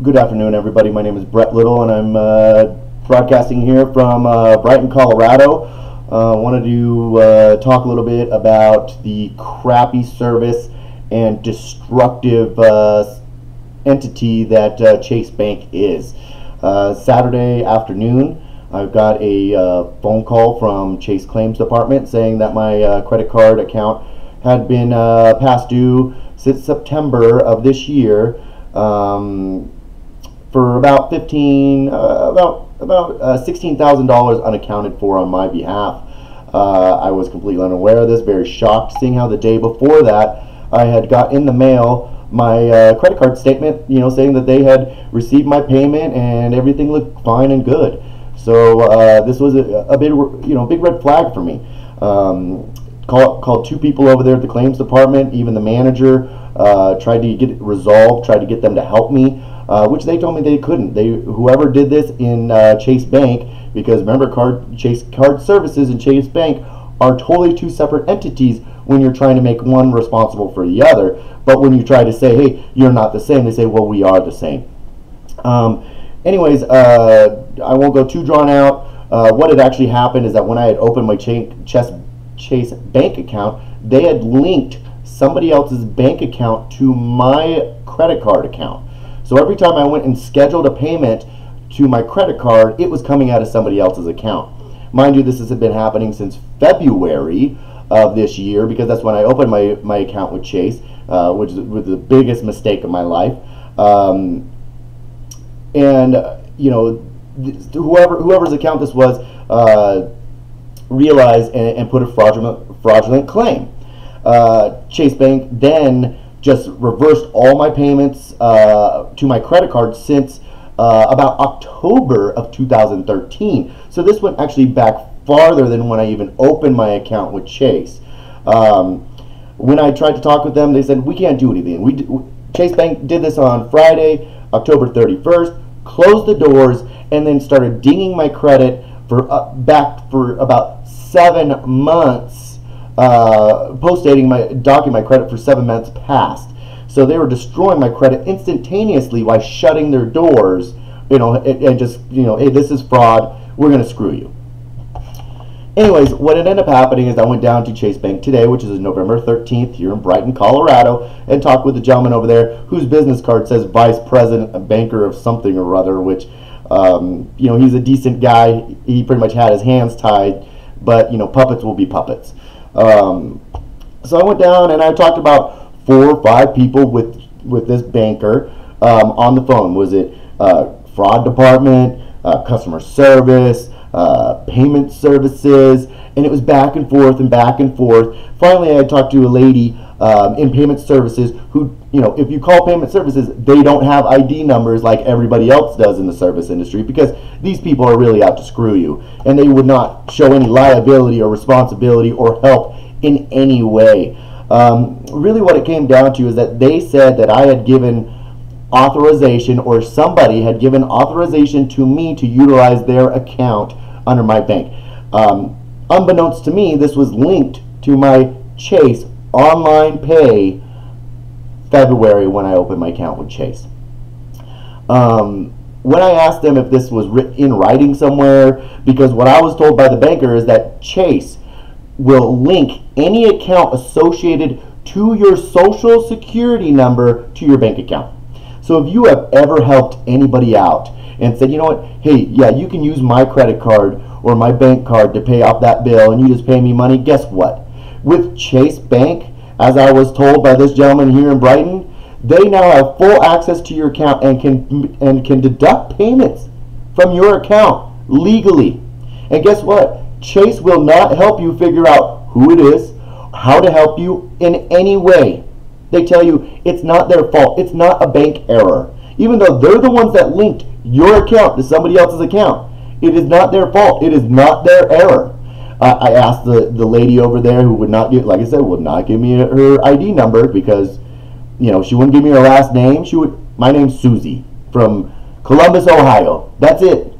Good afternoon, everybody. My name is Brett Little, and I'm broadcasting here from Brighton, Colorado. Wanted to talk a little bit about the crappy service and destructive entity that Chase Bank is. Saturday afternoon, I've got a phone call from Chase Claims Department saying that my credit card account had been past due since September of this year. For about $16,000 unaccounted for on my behalf. I was completely unaware of this, very shocked, seeing how the day before that I had got in the mail my credit card statement, saying that they had received my payment and everything looked fine and good. So this was a big, big red flag for me. Called two people over there at the claims department, even the manager. Tried to get it resolved, tried to get them to help me, which they told me they couldn't. Whoever did this in Chase Bank, because remember, Chase Card Services and Chase Bank are totally two separate entities when you're trying to make one responsible for the other. But when you try to say, hey, you're not the same, they say, well, we are the same. Anyways, I won't go too drawn out. What had actually happened is that when I had opened my Chase Bank account, they had linked somebody else's bank account to my credit card account. So every time I went and scheduled a payment to my credit card, it was coming out of somebody else's account. Mind you, this has been happening since February of this year, because that's when I opened my account with Chase, which was the biggest mistake of my life. Whoever's account this was realized and put a fraudulent claim. Chase Bank then just reversed all my payments to my credit card since about October of 2013. So this went actually back farther than when I even opened my account with Chase. When I tried to talk with them, they said, we can't do anything. Chase Bank did this on Friday, October 31st, closed the doors, and then started dinging my credit back for about 7 months, docking my credit for 7 months past. So they were destroying my credit instantaneously by shutting their doors, and just, hey, this is fraud, we're going to screw you. Anyways, what had ended up happening is I went down to Chase Bank today, which is November 13th here in Brighton, Colorado, and talked with the gentleman over there whose business card says Vice President, a banker of something or other, which, he's a decent guy. He pretty much had his hands tied, but, puppets will be puppets. So I went down and I talked about 4 or 5 people with this banker on the phone. Was it fraud department, customer service, payment services, and it was back and forth and back and forth. Finally, I talked to a lady in payment services who, if you call payment services, they don't have ID numbers like everybody else does in the service industry, because these people are really out to screw you, and they would not show any liability or responsibility or help in any way. Really what it came down to is that they said that I had given authorization, or somebody had given authorization to me to utilize their account under my bank. Unbeknownst to me, this was linked to my Chase online pay February when I opened my account with Chase. When I asked them if this was written in writing somewhere, because what I was told by the banker is that Chase will link any account associated to your social security number to your bank account. So if you have ever helped anybody out and said, you know what, hey, yeah, you can use my credit card or my bank card to pay off that bill and you just pay me money, guess what? With Chase Bank, as I was told by this gentleman here in Brighton, they now have full access to your account and can deduct payments from your account legally. And guess what? Chase will not help you figure out who it is, how to help you in any way. They tell you it's not their fault. It's not a bank error. Even though they're the ones that linked your account to somebody else's account, it is not their fault. It is not their error. I asked the lady over there who would not give, like I said, would not give me her ID number because, she wouldn't give me her last name. My name's Susie from Columbus, Ohio. That's it.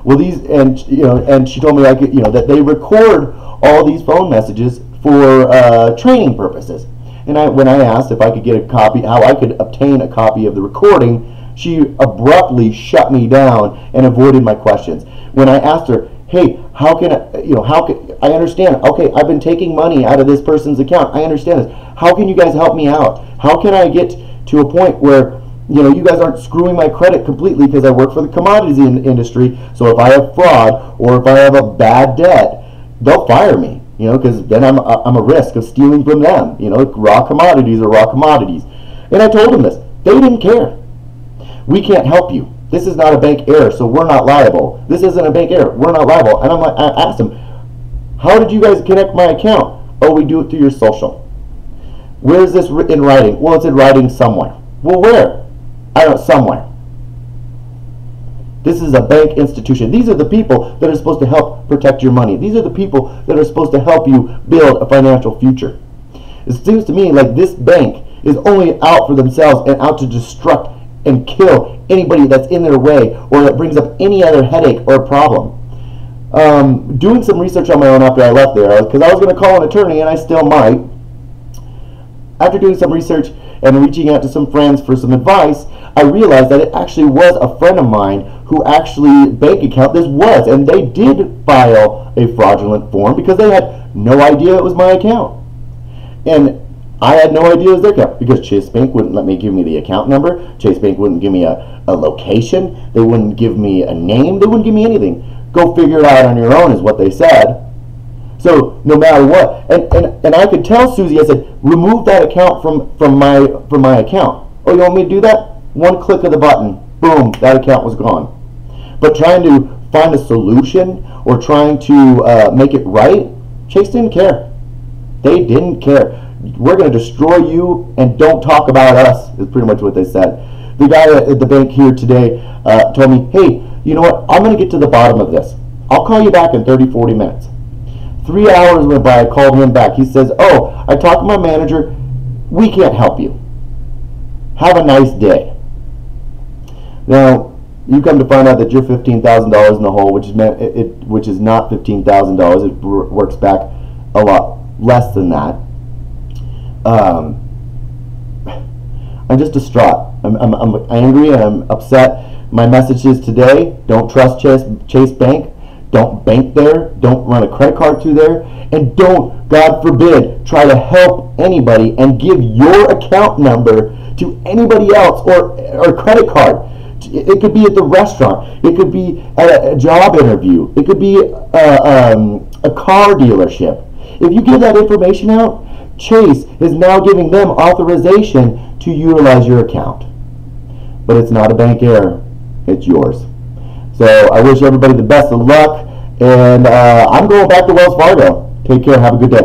Well, and she told me that they record all these phone messages for training purposes. And when I asked if I could get a copy, how I could obtain a copy of the recording, she abruptly shut me down and avoided my questions. When I asked her, hey, how can I, how can I understand? Okay, I've been taking money out of this person's account. I understand this. How can you guys help me out? How can I get to a point where you guys aren't screwing my credit completely because I work for the commodities industry. So if I have fraud or if I have a bad debt, they'll fire me. Because then I'm a risk of stealing from them. Raw commodities are raw commodities. And I told them this. They didn't care. We can't help you. This is not a bank error, so we're not liable. This isn't a bank error. We're not liable. And I asked them, how did you guys connect my account? Oh, we do it through your social. Where is this in writing? Well, it's in writing somewhere. Well, where? I don't know, somewhere. This is a bank institution. These are the people that are supposed to help protect your money. These are the people that are supposed to help you build a financial future. It seems to me like this bank is only out for themselves and out to destruct and kill anybody that's in their way or that brings up any other headache or problem. Doing some research on my own after I left there, because I was going to call an attorney, and I still might. After doing some research and reaching out to some friends for some advice, I realized that it actually was a friend of mine who actually bank account this was, and they did file a fraudulent form because they had no idea it was my account. And I had no idea it was their account because Chase Bank wouldn't let me give me the account number. Chase Bank wouldn't give me a location. They wouldn't give me a name. They wouldn't give me anything. Go figure it out on your own is what they said. So no matter what, and I could tell Susie, I said, remove that account from my account. Oh, you want me to do that? One click of the button, boom, that account was gone. But trying to find a solution or trying to make it right, Chase didn't care. They didn't care. We're going to destroy you and don't talk about us, is pretty much what they said. The guy at the bank here today told me, hey, you know what, I'm going to get to the bottom of this. I'll call you back in 30, 40 minutes. 3 hours went by, I called him back. He says, oh, I talked to my manager, we can't help you. Have a nice day. Now, you come to find out that you're $15,000 in the hole, which is not $15,000. It works back a lot less than that. I'm just distraught. I'm angry and I'm upset. My message is today, don't trust Chase Bank. Don't bank there. Don't run a credit card through there. And don't, God forbid, try to help anybody and give your account number to anybody else or credit card. It could be at the restaurant. It could be at a job interview. It could be a car dealership. If you give that information out, Chase is now giving them authorization to utilize your account. But it's not a bank error. It's yours. So I wish everybody the best of luck. And I'm going back to Wells Fargo. Take care. Have a good day.